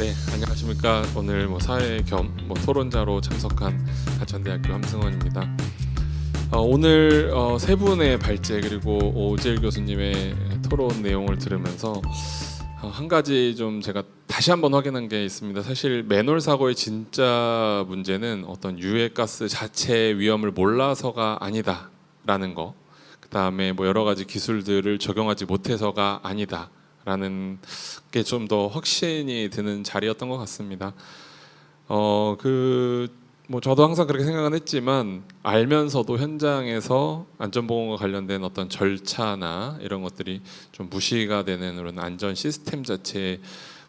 네, 안녕하십니까. 오늘 사회 겸 토론자로 참석한 가천대학교 함승원입니다. 오늘 세 분의 발제 그리고 오재일 교수님의 토론 내용을 들으면서 한 가지 좀 제가 다시 한번 확인한 게 있습니다. 사실 맨홀 사고의 진짜 문제는 어떤 유해가스 자체의 위험을 몰라서가 아니다라는 거, 그 다음에 여러 가지 기술들을 적용하지 못해서가 아니다라는 게 좀 더 확신이 드는 자리였던 것 같습니다. 저도 항상 그렇게 생각은 했지만 알면서도 현장에서 안전보건과 관련된 어떤 절차나 이런 것들이 좀 무시가 되는 그런 안전 시스템 자체에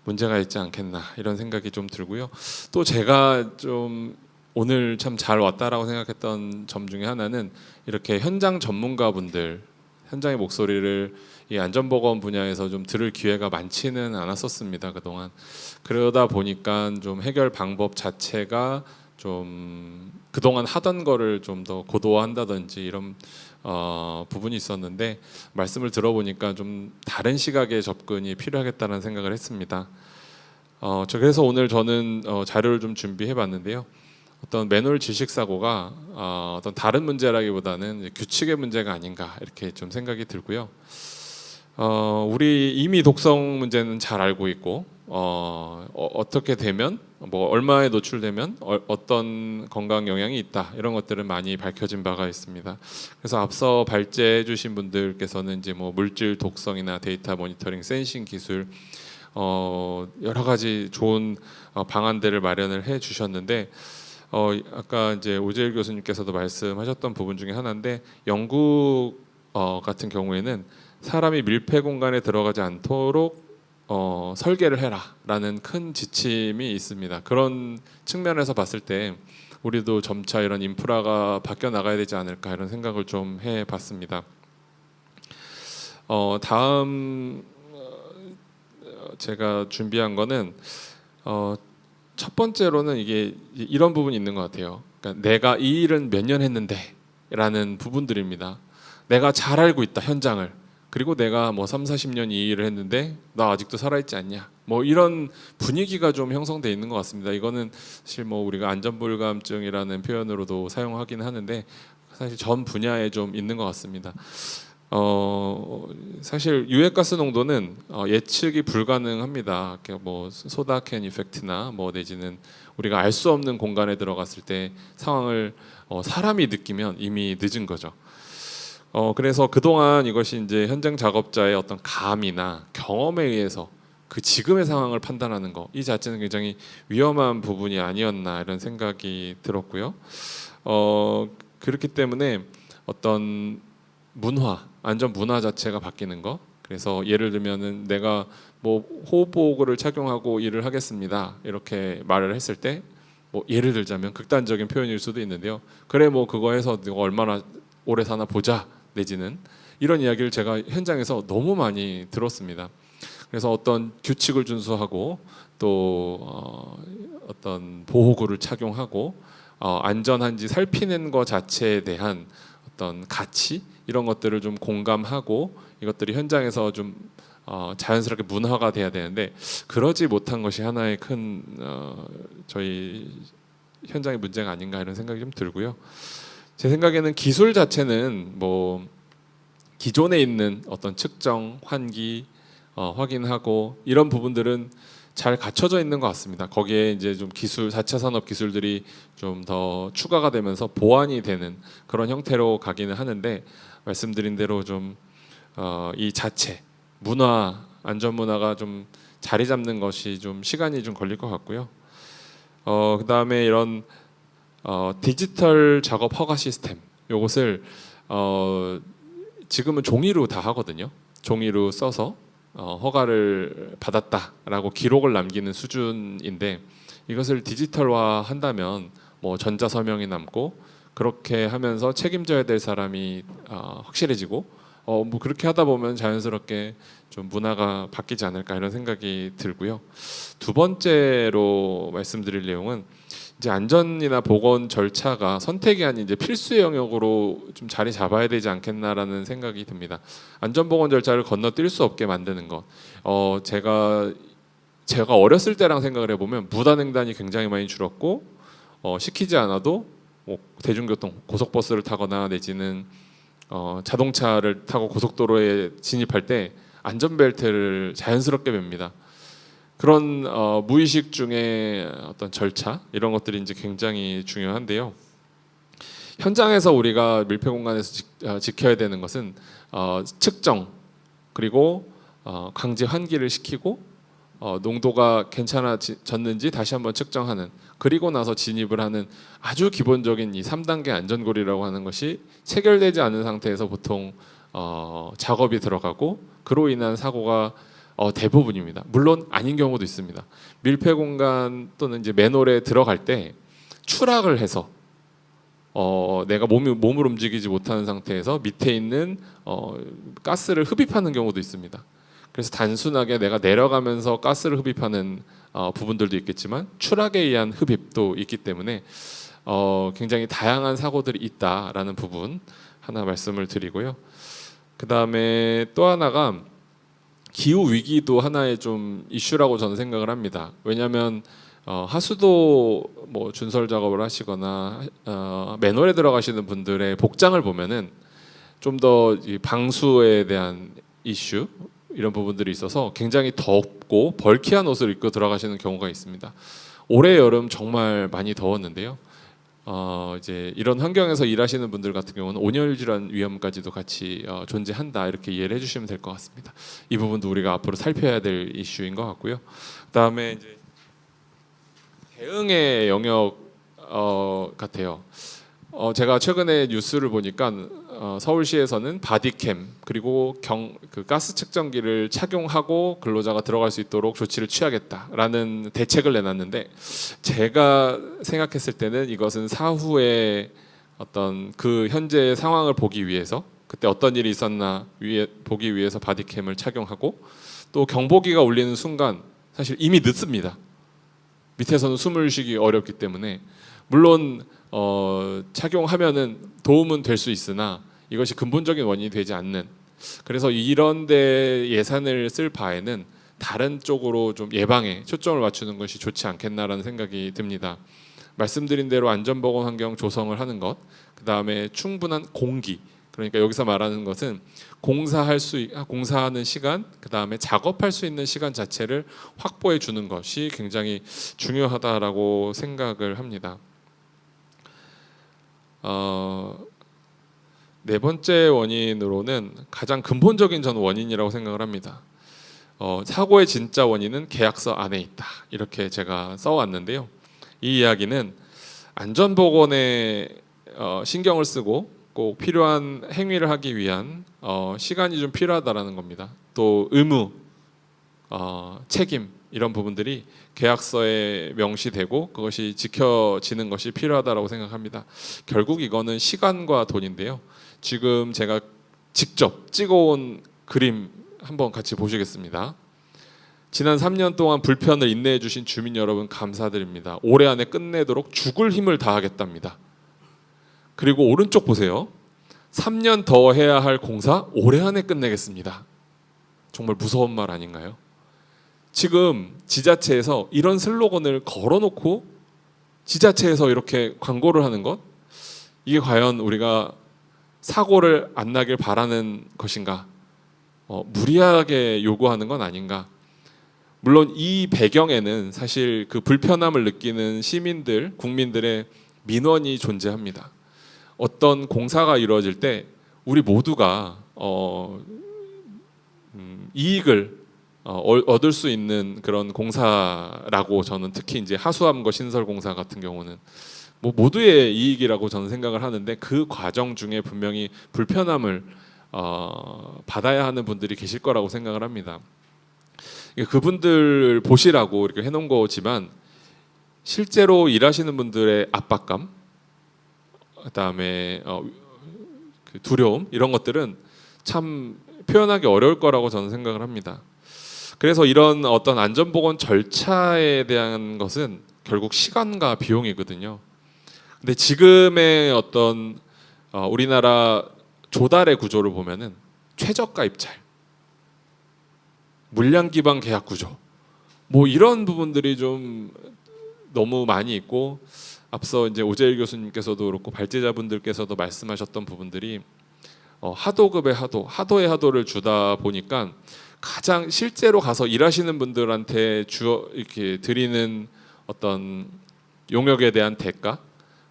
문제가 있지 않겠나 이런 생각이 좀 들고요. 또 제가 좀 오늘 참 잘 왔다라고 생각했던 점 중에 하나는 이렇게 현장 전문가분들 현장의 목소리를 이 안전보건 분야에서 좀 들을 기회가 많지는 않았었습니다. 그동안. 그러다 보니까 좀 해결 방법 자체가 좀 그동안 하던 거를 좀 더 고도화한다든지 이런 부분이 있었는데 말씀을 들어보니까 좀 다른 시각의 접근이 필요하겠다는 생각을 했습니다. 그래서 오늘 저는 자료를 좀 준비해봤는데요. 어떤 맨홀 질식 사고가 어떤 다른 문제라기보다는 규칙의 문제가 아닌가 이렇게 좀 생각이 들고요. 우리 이미 독성 문제는 잘 알고 있고 어떻게 되면 얼마에 노출되면 어떤 건강 영향이 있다 이런 것들은 많이 밝혀진 바가 있습니다. 그래서 앞서 발제해 주신 분들께서는 이제 물질 독성이나 데이터 모니터링 센싱 기술 여러 가지 좋은 방안들을 마련을 해 주셨는데 아까 이제 오재일 교수님께서도 말씀하셨던 부분 중에 하나인데 영국 같은 경우에는 사람이 밀폐 공간에 들어가지 않도록 설계를 해라라는 큰 지침이 있습니다. 그런 측면에서 봤을 때 우리도 점차 이런 인프라가 바뀌어 나가야 되지 않을까 이런 생각을 좀 해봤습니다. 다음 제가 준비한 거는 첫 번째로는 이게 이런 부분이 있는 것 같아요. 그러니까 내가 이 일은 몇 년 했는데라는 부분들입니다. 내가 잘 알고 있다 현장을. 그리고 내가 3, 40년 이 일을 했는데 나 아직도 살아있지 않냐. 이런 분위기가 좀 형성돼 있는 것 같습니다. 이거는 사실 우리가 안전불감증이라는 표현으로도 사용하긴 하는데 사실 전 분야에 좀 있는 것 같습니다. 사실 유해가스 농도는 예측이 불가능합니다. 소다캔 이펙트나 내지는 우리가 알 수 없는 공간에 들어갔을 때 상황을 사람이 느끼면 이미 늦은 거죠. 그래서 그동안 이것이 이제 현장 작업자의 어떤 감이나 경험에 의해서 그 지금의 상황을 판단하는 거 이 자체는 굉장히 위험한 부분이 아니었나 이런 생각이 들었고요. 그렇기 때문에 어떤 문화, 안전 문화 자체가 바뀌는 거. 그래서 예를 들면은 내가 호흡보호구를 착용하고 일을 하겠습니다. 이렇게 말을 했을 때 예를 들자면 극단적인 표현일 수도 있는데요. 그래 그거 해서 네가 얼마나 오래 사나 보자. 내지는 이런 이야기를 제가 현장에서 너무 많이 들었습니다. 그래서 어떤 규칙을 준수하고 또 어떤 보호구를 착용하고 안전한지 살피는 것 자체에 대한 어떤 가치 이런 것들을 좀 공감하고 이것들이 현장에서 좀 자연스럽게 문화가 돼야 되는데 그러지 못한 것이 하나의 큰 저희 현장의 문제가 아닌가 이런 생각이 좀 들고요. 제 생각에는 기술 자체는 기존에 있는 어떤 측정, 환기, 확인하고 이런 부분들은 잘 갖춰져 있는 것 같습니다. 거기에 이제 좀 기술, 4차 산업 기술들이 좀 더 추가가 되면서 보완이 되는 그런 형태로 가기는 하는데 말씀드린 대로 좀 이 자체 문화, 안전 문화가 좀 자리 잡는 것이 좀 시간이 좀 걸릴 것 같고요. 그다음에 이런 디지털 작업 허가 시스템 이것을 지금은 종이로 다 하거든요. 종이로 써서 허가를 받았다라고 기록을 남기는 수준인데 이것을 디지털화 한다면 전자서명이 남고 그렇게 하면서 책임져야 될 사람이 확실해지고 그렇게 하다 보면 자연스럽게 좀 문화가 바뀌지 않을까 이런 생각이 들고요. 두 번째로 말씀드릴 내용은 이제 안전이나 보건 절차가 선택이 아닌 이제 필수의 영역으로 좀 자리 잡아야 되지 않겠나라는 생각이 듭니다. 안전보건 절차를 건너뛸 수 없게 만드는 것. 제가 제가 어렸을 때랑 생각을 해보면 무단횡단이 굉장히 많이 줄었고 시키지 않아도 뭐 대중교통 고속버스를 타거나 내지는 자동차를 타고 고속도로에 진입할 때 안전벨트를 자연스럽게 맵니다. 그런 무의식 중에 어떤 절차 이런 것들이 이제 굉장히 중요한데요. 현장에서 우리가 밀폐 공간에서 지켜야 되는 것은 측정 그리고 강제 환기를 시키고 농도가 괜찮아졌는지 다시 한번 측정하는 그리고 나서 진입을 하는 아주 기본적인 이 3단계 안전고리라고 하는 것이 체결되지 않은 상태에서 보통 작업이 들어가고 그로 인한 사고가 대부분입니다. 물론 아닌 경우도 있습니다. 밀폐 공간 또는 이제 맨홀에 들어갈 때 추락을 해서 내가 몸을 움직이지 못하는 상태에서 밑에 있는 가스를 흡입하는 경우도 있습니다. 그래서 단순하게 내가 내려가면서 가스를 흡입하는 부분들도 있겠지만 추락에 의한 흡입도 있기 때문에 굉장히 다양한 사고들이 있다라는 부분 하나 말씀을 드리고요. 그 다음에 또 하나가 기후 위기도 하나의 좀 이슈라고 저는 생각을 합니다. 왜냐하면 하수도 뭐 준설 작업을 하시거나 맨홀에 들어가시는 분들의 복장을 보면은 좀 더 방수에 대한 이슈 이런 부분들이 있어서 굉장히 덥고 벌키한 옷을 입고 들어가시는 경우가 있습니다. 올해 여름 정말 많이 더웠는데요. 이제 이런 환경에서 일하시는 분들 같은 경우는 온열 질환 위험까지도 같이 존재한다 이렇게 이해를 해주시면 될 것 같습니다. 이 부분도 우리가 앞으로 살펴야 될 이슈인 것 같고요. 그다음에 이제 대응의 영역 같아요. 제가 최근에 뉴스를 보니까 서울시에서는 바디캠 그리고 그 가스 측정기를 착용하고 근로자가 들어갈 수 있도록 조치를 취하겠다라는 대책을 내놨는데 제가 생각했을 때는 이것은 사후에 어떤 그 현재의 상황을 보기 위해서 그때 어떤 일이 있었나 보기 위해서 바디캠을 착용하고 또 경보기가 울리는 순간 사실 이미 늦습니다. 밑에서는 숨을 쉬기 어렵기 때문에 물론 착용하면은 도움은 될 수 있으나 이것이 근본적인 원인이 되지 않는 그래서 이런 데 예산을 쓸 바에는 다른 쪽으로 좀 예방에 초점을 맞추는 것이 좋지 않겠나라는 생각이 듭니다. 말씀드린 대로 안전보건 환경 조성을 하는 것, 그 다음에 충분한 공기. 그러니까 여기서 말하는 것은 공사하는 시간, 그 다음에 작업할 수 있는 시간 자체를 확보해 주는 것이 굉장히 중요하다라고 생각을 합니다. 네 번째 원인으로는 가장 근본적인 저는 원인이라고 생각을 합니다. 사고의 진짜 원인은 계약서 안에 있다. 이렇게 제가 써왔는데요. 이 이야기는 안전보건에 신경을 쓰고 꼭 필요한 행위를 하기 위한 시간이 좀 필요하다라는 겁니다. 또 의무, 책임 이런 부분들이 계약서에 명시되고 그것이 지켜지는 것이 필요하다라고 생각합니다. 결국 이거는 시간과 돈인데요. 지금 제가 직접 찍어온 그림 한번 같이 보시겠습니다. 지난 3년 동안 불편을 인내해 주신 주민 여러분 감사드립니다. 올해 안에 끝내도록 죽을 힘을 다하겠답니다. 그리고 오른쪽 보세요. 3년 더 해야 할 공사 올해 안에 끝내겠습니다. 정말 무서운 말 아닌가요? 지금 지자체에서 이런 슬로건을 걸어놓고 지자체에서 이렇게 광고를 하는 것 이게 과연 우리가 사고를 안 나길 바라는 것인가? 무리하게 요구하는 건 아닌가? 물론 이 배경에는 사실 그 불편함을 느끼는 시민들, 국민들의 민원이 존재합니다. 어떤 공사가 이루어질 때 우리 모두가 이익을 얻을 수 있는 그런 공사라고 저는 특히 이제 하수암거 신설 공사 같은 경우는 뭐 모두의 이익이라고 저는 생각을 하는데 그 과정 중에 분명히 불편함을 받아야 하는 분들이 계실 거라고 생각을 합니다. 그분들 보시라고 이렇게 해놓은 거지만 실제로 일하시는 분들의 압박감, 그다음에 그 두려움 이런 것들은 참 표현하기 어려울 거라고 저는 생각을 합니다. 그래서 이런 어떤 안전보건 절차에 대한 것은 결국 시간과 비용이거든요. 근데 지금의 어떤 우리나라 조달의 구조를 보면은 최저가 입찰, 물량 기반 계약 구조, 뭐 이런 부분들이 좀 너무 많이 있고 앞서 이제 오재일 교수님께서도 그렇고 발제자분들께서도 말씀하셨던 부분들이 하도급의 하도의 하도를 주다 보니까 가장 실제로 가서 일하시는 분들한테 이렇게 드리는 어떤 용역에 대한 대가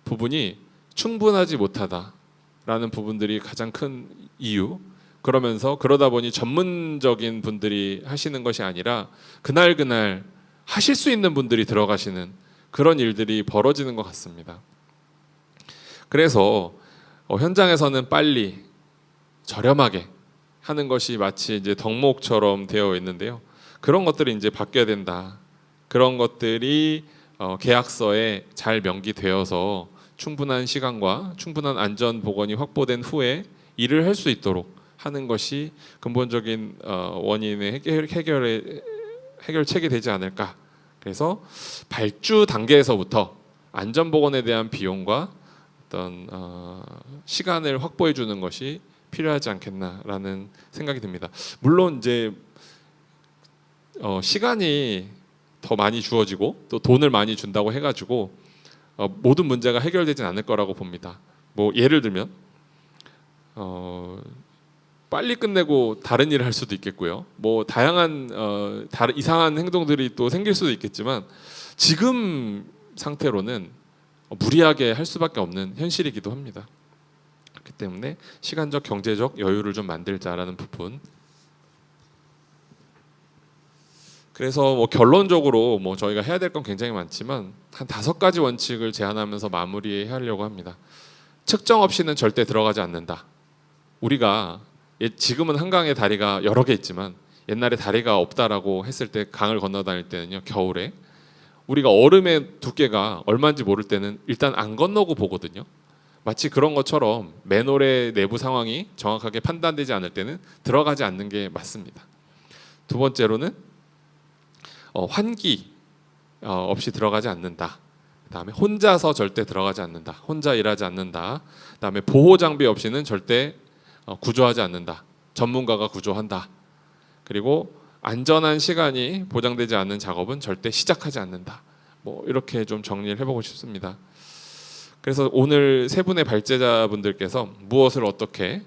부분이 충분하지 못하다라는 부분들이 가장 큰 이유. 그러다 보니 전문적인 분들이 하시는 것이 아니라 그날 하실 수 있는 분들이 들어가시는 그런 일들이 벌어지는 것 같습니다. 그래서 현장에서는 빨리 저렴하게 하는 것이 마치 이제 덕목처럼 되어 있는데요. 그런 것들이 이제 바뀌어야 된다. 그런 것들이 계약서에 잘 명기되어서 충분한 시간과 충분한 안전 보건이 확보된 후에 일을 할 수 있도록 하는 것이 근본적인 원인의 해결책이 되지 않을까. 그래서 발주 단계에서부터 안전 보건에 대한 비용과 어떤 시간을 확보해 주는 것이 필요하지 않겠나라는 생각이 듭니다. 물론 이제 시간이 더 많이 주어지고 또 돈을 많이 준다고 해가지고 모든 문제가 해결되진 않을 거라고 봅니다. 뭐 예를 들면 빨리 끝내고 다른 일을 할 수도 있겠고요. 뭐 다양한 다른 이상한 행동들이 또 생길 수도 있겠지만 지금 상태로는 무리하게 할 수밖에 없는 현실이기도 합니다. 그렇기 때문에 시간적 경제적 여유를 좀 만들자라는 부분. 그래서 뭐 결론적으로 뭐 저희가 해야 될 건 굉장히 많지만 한 5가지 원칙을 제안하면서 마무리하려고 합니다. 측정 없이는 절대 들어가지 않는다. 우리가 지금은 한강에 다리가 여러 개 있지만 옛날에 다리가 없다라고 했을 때 강을 건너 다닐 때는요, 겨울에 우리가 얼음의 두께가 얼마인지 모를 때는 일단 안 건너고 보거든요. 마치 그런 것처럼 맨홀의 내부 상황이 정확하게 판단되지 않을 때는 들어가지 않는 게 맞습니다. 두 번째로는 환기 없이 들어가지 않는다. 그다음에 혼자서 절대 들어가지 않는다. 혼자 일하지 않는다. 그다음에 보호 장비 없이는 절대 구조하지 않는다. 전문가가 구조한다. 그리고 안전한 시간이 보장되지 않는 작업은 절대 시작하지 않는다. 뭐 이렇게 좀 정리를 해보고 싶습니다. 그래서 오늘 세 분의 발제자분들께서 무엇을 어떻게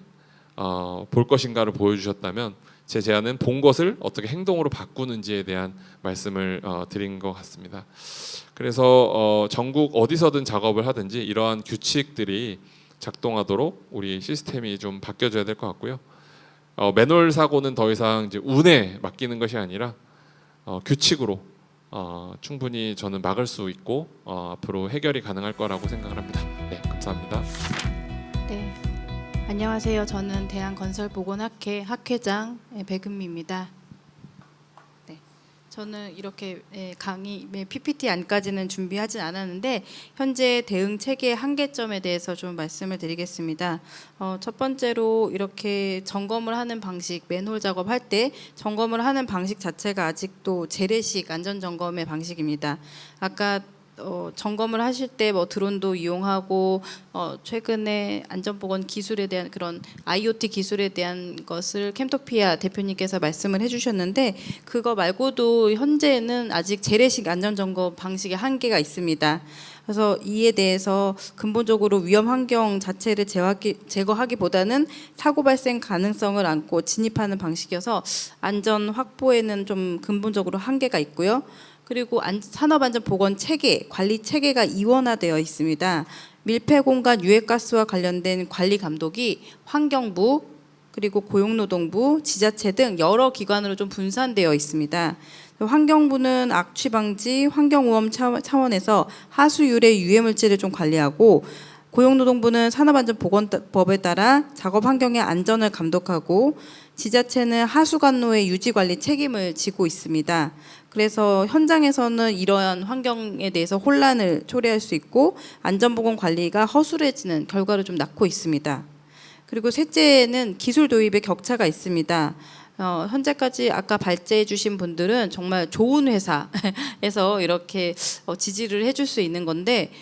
볼 것인가를 보여주셨다면 제 제안은 본 것을 어떻게 행동으로 바꾸는지에 대한 말씀을 드린 것 같습니다. 그래서 전국 어디서든 작업을 하든지 이러한 규칙들이 작동하도록 우리 시스템이 좀 바뀌어져야 될 것 같고요. 맨홀 사고는 더 이상 이제 운에 맡기는 것이 아니라 규칙으로 충분히 저는 막을 수 있고 앞으로 해결이 가능할 거라고 생각을 합니다. 네, 감사합니다. 네, 안녕하세요. 저는 대한건설보건학회 학회장 백은미입니다. 네, 저는 이렇게 강의 PPT 안까지는 준비하진 않았는데 현재 대응 체계 한계점에 대해서 좀 말씀을 드리겠습니다. 첫 번째로 이렇게 점검을 하는 방식, 맨홀 작업할 때 점검을 하는 방식 자체가 아직도 재래식 안전 점검의 방식입니다. 아까 점검을 하실 때 뭐 드론도 이용하고 최근에 안전보건 기술에 대한 그런 IoT 기술에 대한 것을 캠토피아 대표님께서 말씀을 해주셨는데 그거 말고도 현재는 아직 재래식 안전점검 방식의 한계가 있습니다. 그래서 이에 대해서 근본적으로 위험 환경 자체를 제거하기보다는 사고 발생 가능성을 안고 진입하는 방식이어서 안전 확보에는 좀 근본적으로 한계가 있고요. 그리고 산업안전보건 체계, 관리 체계가 이원화되어 있습니다. 밀폐 공간 유해가스와 관련된 관리 감독이 환경부, 그리고 고용노동부, 지자체 등 여러 기관으로 좀 분산되어 있습니다. 환경부는 악취 방지, 환경오염 차원에서 하수 유래 유해물질을 좀 관리하고, 고용노동부는 산업안전보건법에 따라 작업 환경의 안전을 감독하고, 지자체는 하수관로의 유지 관리 책임을 지고 있습니다. 그래서 현장에서는 이러한 환경에 대해서 혼란을 초래할 수 있고 안전보건 관리가 허술해지는 결과를 좀 낳고 있습니다. 그리고 셋째는 기술 도입의 격차가 있습니다. 현재까지 아까 발제해 주신 분들은 정말 좋은 회사에서 이렇게 지지를 해줄 수 있는 건데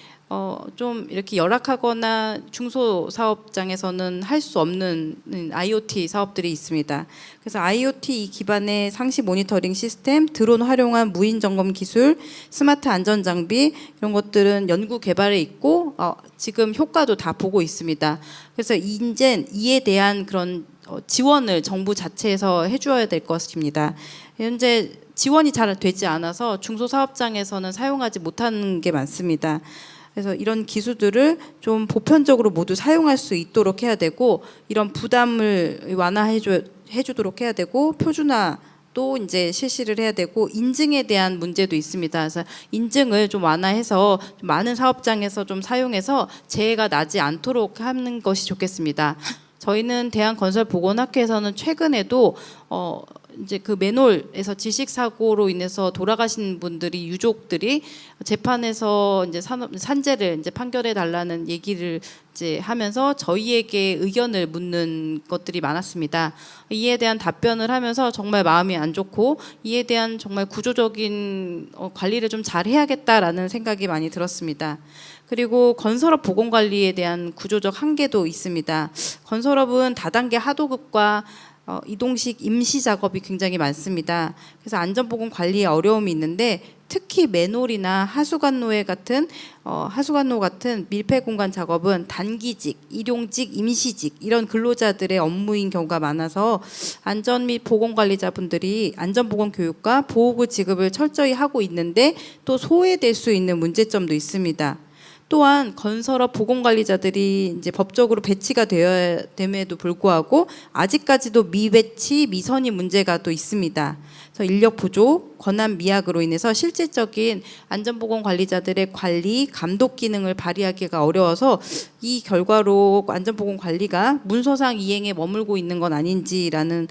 좀 이렇게 열악하거나 중소사업장에서는 할 수 없는 IoT 사업들이 있습니다. 그래서 IoT 기반의 상시 모니터링 시스템, 드론 활용한 무인 점검 기술, 스마트 안전 장비 이런 것들은 연구 개발에 있고 지금 효과도 다 보고 있습니다. 그래서 이제 이에 대한 그런 지원을 정부 자체에서 해주어야 될 것입니다. 현재 지원이 잘 되지 않아서 중소사업장에서는 사용하지 못하는 게 많습니다. 그래서 이런 기술들을 좀 보편적으로 모두 사용할 수 있도록 해야 되고 이런 부담을 완화해 주도록 해야 되고 표준화도 이제 실시를 해야 되고 인증에 대한 문제도 있습니다. 그래서 인증을 좀 완화해서 좀 많은 사업장에서 좀 사용해서 재해가 나지 않도록 하는 것이 좋겠습니다. 저희는 대한건설보건학회에서는 최근에도 이제 그 맨홀에서 질식 사고로 인해서 돌아가신 분들이 유족들이 재판에서 이제 산재를 이제 판결해 달라는 얘기를 이제 하면서 저희에게 의견을 묻는 것들이 많았습니다. 이에 대한 답변을 하면서 정말 마음이 안 좋고 이에 대한 정말 구조적인 관리를 좀 잘 해야겠다라는 생각이 많이 들었습니다. 그리고 건설업 보건관리에 대한 구조적 한계도 있습니다. 건설업은 다단계 하도급과 이동식 임시 작업이 굉장히 많습니다. 그래서 안전보건 관리에 어려움이 있는데 특히 맨홀이나 하수관로 같은 밀폐 공간 작업은 단기직, 일용직, 임시직 이런 근로자들의 업무인 경우가 많아서 안전 및 보건관리자분들이 안전보건 교육과 보호구 지급을 철저히 하고 있는데 또 소외될 수 있는 문제점도 있습니다. 또한 건설업 보건관리자들이 이제 법적으로 배치가 되어야 됨에도 불구하고 아직까지도 미배치, 미선이 문제가 또 있습니다. 그래서 인력 부족, 권한 미약으로 인해서 실질적인 안전보건관리자들의 관리, 감독 기능을 발휘하기가 어려워서 이 결과로 안전보건관리가 문서상 이행에 머물고 있는 건 아닌지라는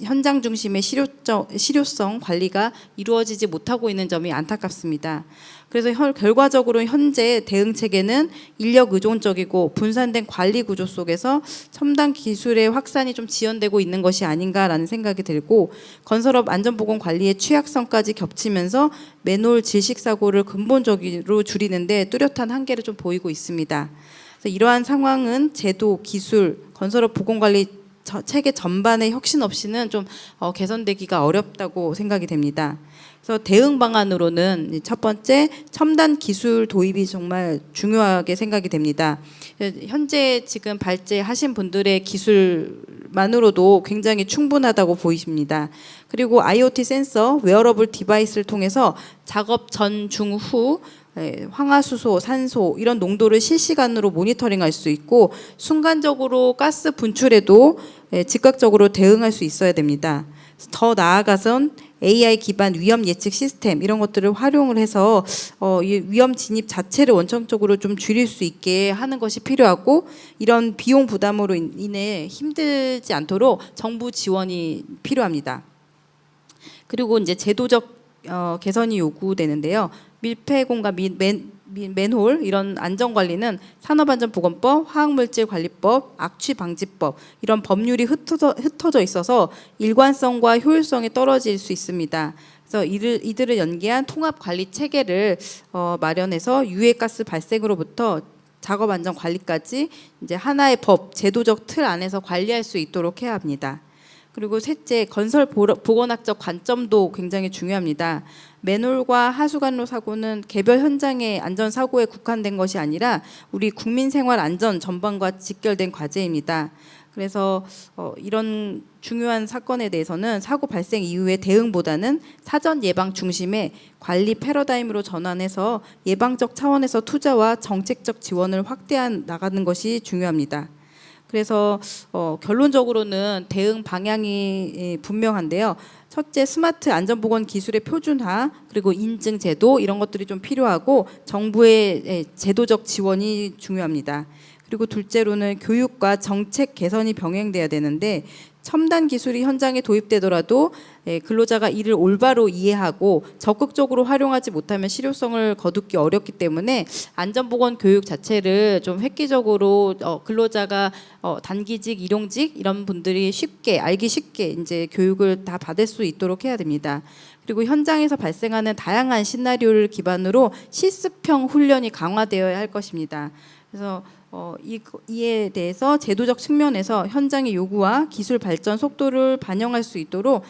현장 중심의 실효성 관리가 이루어지지 못하고 있는 점이 안타깝습니다. 그래서 결과적으로 현재 대응 체계는 인력 의존적이고 분산된 관리 구조 속에서 첨단 기술의 확산이 좀 지연되고 있는 것이 아닌가라는 생각이 들고 건설업 안전보건 관리의 취약성까지 겹치면서 맨홀 질식 사고를 근본적으로 줄이는데 뚜렷한 한계를 좀 보이고 있습니다. 그래서 이러한 상황은 제도, 기술, 건설업 보건관리 체계 전반의 혁신 없이는 좀 개선되기가 어렵다고 생각이 됩니다. 그래서 대응 방안으로는 첫 번째 첨단 기술 도입이 정말 중요하게 생각이 됩니다. 현재 지금 발제하신 분들의 기술만으로도 굉장히 충분하다고 보입니다. 그리고 IoT 센서, 웨어러블 디바이스를 통해서 작업 전, 중, 후 황화수소, 산소 이런 농도를 실시간으로 모니터링할 수 있고 순간적으로 가스 분출에도 즉각적으로 대응할 수 있어야 됩니다. 더 나아가선 AI 기반 위험 예측 시스템 이런 것들을 활용을 해서 이 위험 진입 자체를 원천적으로 좀 줄일 수 있게 하는 것이 필요하고 이런 비용 부담으로 인해 힘들지 않도록 정부 지원이 필요합니다. 그리고 이제 제도적 개선이 요구되는데요. 밀폐 공간 맨홀 이런 안전관리는 산업안전보건법, 화학물질관리법, 악취방지법 이런 법률이 흩어져 있어서 일관성과 효율성이 떨어질 수 있습니다. 그래서 이들을 연계한 통합관리 체계를 마련해서 유해가스 발생으로부터 작업안전관리까지 이제 하나의 법, 제도적 틀 안에서 관리할 수 있도록 해야 합니다. 그리고 셋째, 건설 보건학적 관점도 굉장히 중요합니다. 맨홀과 하수관로 사고는 개별 현장의 안전사고에 국한된 것이 아니라 우리 국민 생활 안전 전반과 직결된 과제입니다. 그래서 이런 중요한 사건에 대해서는 사고 발생 이후의 대응보다는 사전 예방 중심의 관리 패러다임으로 전환해서 예방적 차원에서 투자와 정책적 지원을 확대해 나가는 것이 중요합니다. 그래서 결론적으로는 대응 방향이 분명한데요. 첫째, 스마트 안전보건 기술의 표준화 그리고 인증 제도 이런 것들이 좀 필요하고 정부의 제도적 지원이 중요합니다. 그리고 둘째로는 교육과 정책 개선이 병행돼야 되는데 첨단 기술이 현장에 도입되더라도 근로자가 이를 올바로 이해하고 적극적으로 활용하지 못하면 실효성을 거두기 어렵기 때문에 안전보건 교육 자체를 좀 획기적으로 근로자가 단기직, 일용직 이런 분들이 쉽게 알기 쉽게 이제 교육을 다 받을 수 있도록 해야 됩니다. 그리고 현장에서 발생하는 다양한 시나리오를 기반으로 실습형 훈련이 강화되어야 할 것입니다. 그래서 이에 대해서 제도적 측면에서 현장의 요구와 기술 발전 속도를 반영할 수 있도록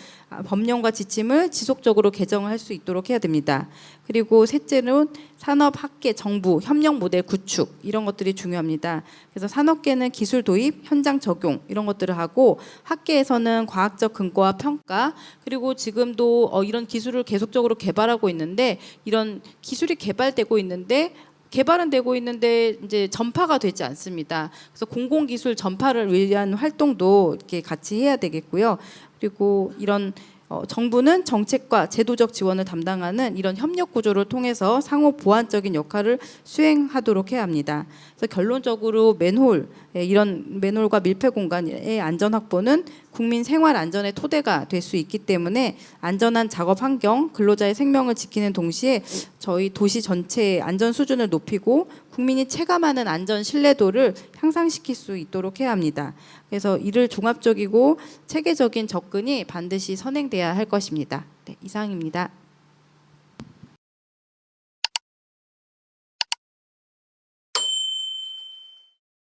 법령과 지침을 지속적으로 개정할 수 있도록 해야 됩니다. 그리고 셋째는 산업, 학계, 정부, 협력 모델 구축 이런 것들이 중요합니다. 그래서 산업계는 기술 도입, 현장 적용 이런 것들을 하고 학계에서는 과학적 근거와 평가 그리고 지금도 이런 기술을 계속적으로 개발하고 있는데 이런 기술이 개발은 되고 있는데 이제 전파가 되지 않습니다. 그래서 공공기술 전파를 위한 활동도 이렇게 같이 해야 되겠고요. 그리고 이런 정부는 정책과 제도적 지원을 담당하는 이런 협력 구조를 통해서 상호 보완적인 역할을 수행하도록 해야 합니다. 그래서 결론적으로 이런 맨홀과 밀폐 공간의 안전 확보는 국민 생활 안전의 토대가 될 수 있기 때문에 안전한 작업 환경, 근로자의 생명을 지키는 동시에 저희 도시 전체의 안전 수준을 높이고 국민이 체감하는 안전 신뢰도를 향상시킬 수 있도록 해야 합니다. 그래서 이를 종합적이고 체계적인 접근이 반드시 선행돼야 할 것입니다. 네, 이상입니다.